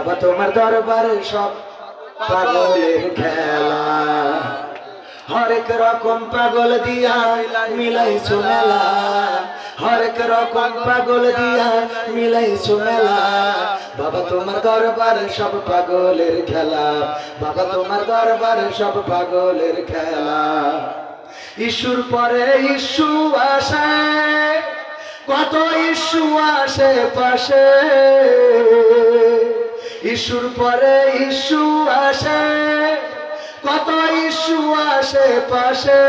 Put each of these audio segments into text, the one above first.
বাবা তোমার দরবারে সব পাগলের খেলা, হরেক রকম পাগল দিয়া মিলাইছো মেলা, হরেক রকম পাগল দিয়া মিলাইছো মেলা। বাবা তোমার দরবারে সব পাগলের খেলা, বাবা তোমার দরবারে সব পাগলের খেলা। ইস্যুর পরে ইস্যু আসে, কত ইস্যু আসে পাশে, ইস্যুর পরে ইস্যু আসে, কত ইস্যু আসে পাশে।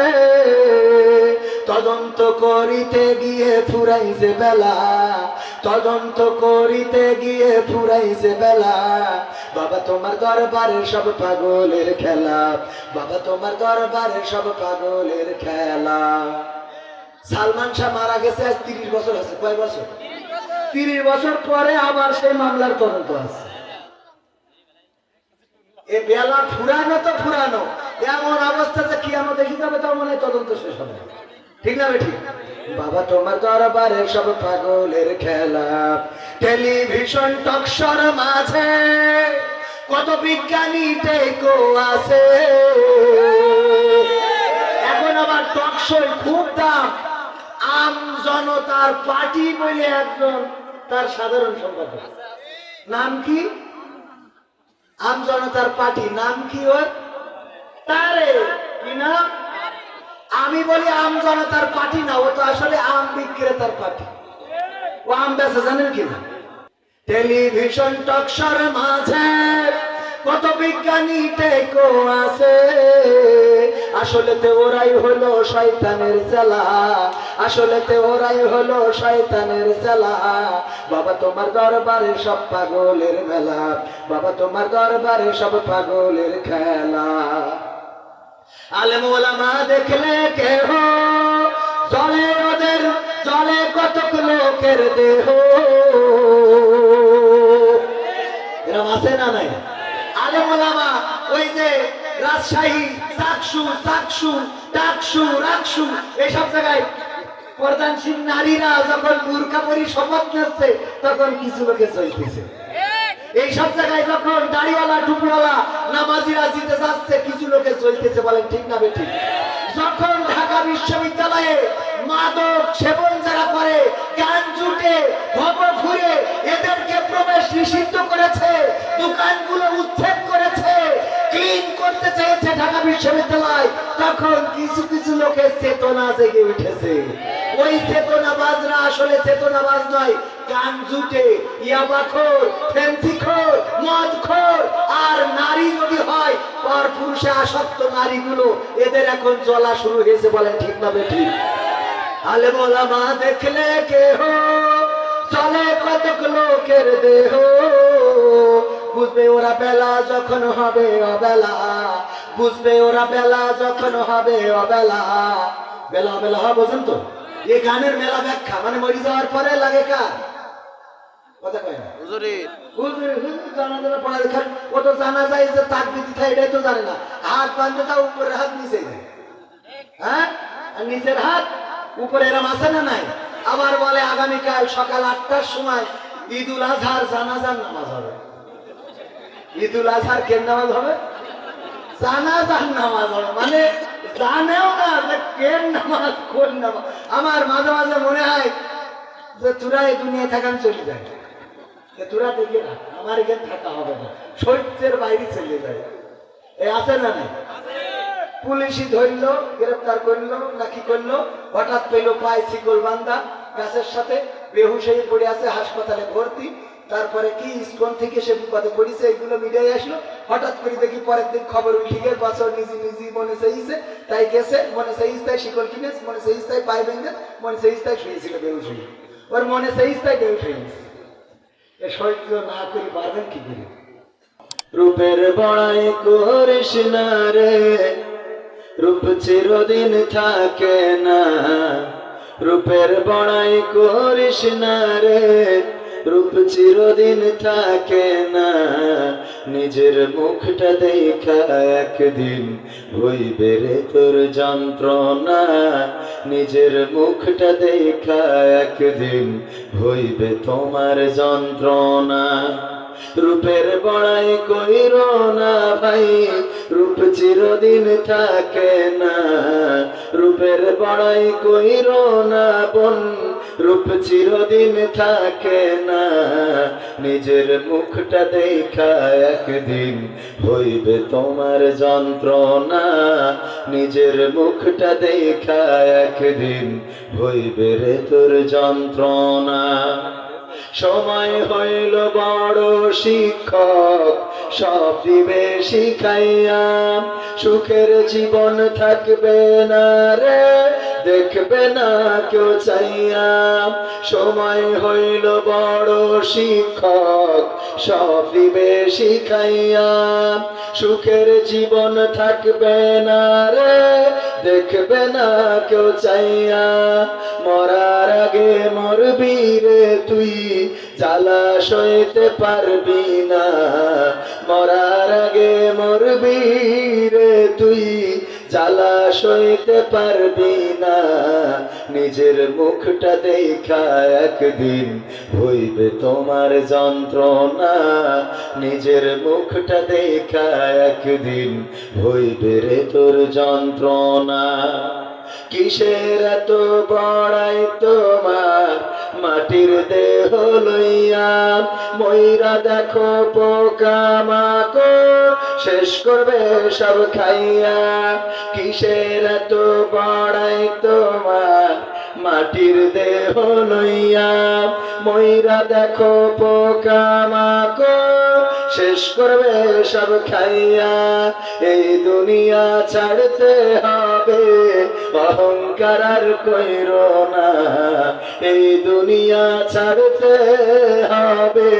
তদন্ত করিতে গিয়ে ফুরাইছে বেলা, তদন্ত করিতে গিয়ে ফুরাইছে বেলা। বাবা তোমার দরবারে সব পাগলের খেলা, বাবা তোমার দরবারে সব পাগলের খেলা। সালমান শাহ মারা গেছে আজ 30 বছর আছে। কয় বছর? 30 বছর পরে আবার সেই মামলার তদন্ত আছে। এ বেলা ফুরানো তো ফুরানো, এমন অবস্থা যে কিয়ামত দেখি যাবে তার মনে তদন্ত শেষ হবে, ঠিক না বেঠিক? বাবা তোমার দরবারে সব পাগলের খেলা। টেলিভিশন টকশোর মাঝে কত বিজ্ঞানী টেকো আছে, এখন আবার টকশোর খুব দাম। আম জনতার পার্টি বলে একজন তার সাধারণ সম্পাদক, নাম কি? আম জনতার পার্টি, নাম কি ওর? তারে কি নাম? আমি বলি আম জনতার পার্টি না, ও তো আসলে আম বিক্রেতার পার্টি। ও আম বেচে, জানেন কিনা? টেলিভিশন টকশোর মাঝে কত বিজ্ঞানী টেকো আছে, আসলেতে ওরাই হলো শয়তানের চেলা, আসলেতে ওরাই হলো শয়তানের চেলা। বাবা তোমার দরবারে সব পাগলের মেলা, বাবা তোমার দরবারে সব পাগলের খেলা। আলেম ওলামা দেখলে কেহ চলে ওদের, চলে কতক লোকের দেহ, এরকম আছে না নাই? আলেম ওলামা ওই যে রাজশাহী, চাকসু, চাকসু, টাকসু, রাকসু, এইসব জায়গায় প্রধানশীল নারীরা যখন বুরকা পরি শপথ নিচ্ছে তখন কিছু লোকে চলতেছে। এই সব জায়গায় যখন দাড়িওয়ালা টুপিওয়ালা নামাজিরা জিতে যাচ্ছে কিছু লোকে চলতেছে, বলেন ঠিক না বেঠিক? যখন ঢাকা বিশ্ববিদ্যালয়ে মাদক সেবন যারা করে, গান জুটে, ভব ঘুরে, এদেরকে প্রবেশ নিষিদ্ধ করেছে, দোকানগুলো উচ্ছেদ করেছে, ক্লিন করতে চেয়েছে ঢাকা বিশ্ববিদ্যালয়, তখন কিছু কিছু লোকের চেতনা জেগে উঠেছে। ওই চেতনাবাজরা আসলে চেতনাবাজ নয়, গান জুটে, ইয়াবাখোর, ফেন্সিখোর, মদখোর, আর নারী যদি হয় পর পুরুষে আসক্ত নারীগুলো, এদের এখন চলা শুরু হয়েছে, বলেন ঠিক না বেঠিক? আলেম ওলামা দেখলে কেহ চলে কতক লোকের দেহ, বুঝবে ওরা বেলা যখন হবে অবেলা, বুঝবে ওরা বেলা যখন হবে অবেলা। বেলা বেলা হয়, বোঝেন তো? এই গানের মেলা ব্যাখ্যা মানে মরি যাওয়ার পরে লাগে কার কথা কয় না, হুজুরি জানাজানা পড়া লেখার ও তো জানা যায় যে তাকবীর থাকে এটাই তো জানে না। হাত বাঁধতে তাও উপরের হাত নিচে যায়, হ্যাঁ, আর নিচের হাত উপরে, এরম আছে না নাই? আবার বলে আগামীকাল সকাল 8টার সময় ঈদুল আজহার জানাজার নামাজ হবে। ঈদুল আজহার কেন নামাজ হবে? জানাজার নামাজ হবে, মানে জানেও না যে কেন নামাজ কোন নামাজ। আমার মাঝে মাঝে মনে হয় যে তোরা এই দুনিয়ায় থাকান চলে যায়, তোরা দেখে না আমার এখানে থাকা হবে না, সহ্যের বাইরে চলে যায়। এই আছে না নাই? পুলিশই ধরলো, গ্রেফতার করলো নাকি করলো, হঠাৎ পেলো পায়ে শিকল বান্ধা গাছের সাথে, বেহুশ হয়ে পড়ে আছে, হাসপাতালে ভর্তি। তারপরে কি ইস্কন থেকে সে বিপদে পড়েছে, এগুলো মিডিয়ায় আসলো। হঠাৎ করে দেখি পরের দিন খবর উঠে গিয়ে বছর নিজে নিজে মনে চাইছে তাই গেছে, মনে চাইছে তাই শিকল কিনেছে, মনে চাইছে তাই পায়ে বেঁধে, মনে চাইছে তাই শুয়েছিল বেহুশ হয়ে, ওর মনে চাইছে তাই বেহুশ হয়ে গেছে। এ সহ্য না করি পারবেন কি করে? রূপের বড়াই করিস না রে, রূপ চিরদিন থাকে না, রূপের বড়াই করিস না রে, রূপ চিরদিন থাকে না, নিজের মুখটা দেখা একদিন হইবে রে তোর যন্ত্রণা, নিজের মুখটা দেখা একদিন হইবে তোমার যন্ত্রণা। রূপের বড়াই কইরো না ভাই, রূপ চিরদিন থাকে না। রূপের বড়াই কইরো না বোন, রূপ চিরদিন থাকে না। নিজের মুখটা দেখা একদিন হইবে তোমার যন্ত্রণা। নিজের মুখটা দেখা একদিন হইবে রে তোর যন্ত্রণা। সময় হইল বড় শিক্ষক, সব দিবে শিখাইয়া। সুখের জীবন থাকবে না রে, দেখবে না কেউ চাইয়া। সময় হইল বড় শিক্ষক, সব দিবে শিখাইয়া। সুখের জীবন থাকবে না রে, দেখবে না কেউ চাইয়া। মরার আগে মরবি রে তুই, জ্বালা সইতে পারবি না। মরার আগে মরবি রে তুই, জ্বালা সইতে পারবি না। নিজের মুখটা দেখা একদিন হইবে তোমার যন্ত্রণা। নিজের মুখটা দেখা একদিন হইবে রে তোর যন্ত্রণা। কিসের এত বড়াই তোমার মাটির দেহ লইয়া? ময়রা দেখো পোকামাকড় শেষ করবে সব খাইয়া। কিসের এত বড়াই তোমার মাটির দেহ লইয়া? ময়রা দেখো পোকামাকড় শেষ করবে সব খাইয়া। এই দুনিয়া ছাড়তে হবে, অহংকার আর কইরো না। এই দুনিয়া ছাড়তে হবে,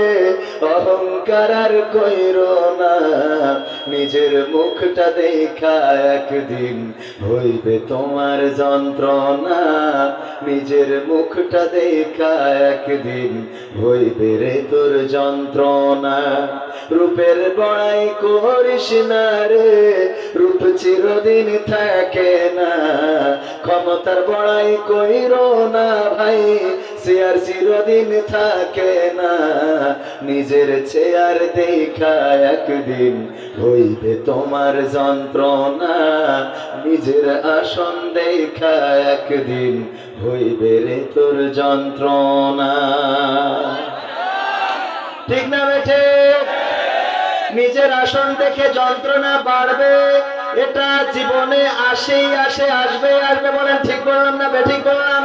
অহংকার আর কইরো না। নিজের মুখটা দেখা একদিন হইবে তোমার যন্ত্রণা। নিজের মুখটা দেখা একদিন হইবে রে তোর যন্ত্রণা। রূপের বড়াই করিস না রে, রূপ চিরদিন থাকে না। ক্ষমতার বড়াই কইরো না ভাই, চেয়ার চিরদিন থাকে না। নিজের চেয়ার দেখা একদিন হইবে তোমার যন্ত্রণা। নিজের আসন দেখা একদিন হইবে রে তোর যন্ত্রণা। ঠিক না বেঠে? নিজের আসন দেখে যন্ত্রণা বাড়বে, এটা জীবনে আসেই আসে, আসবে আসবে। বলেন ঠিক বললাম না বেঠিক বললাম?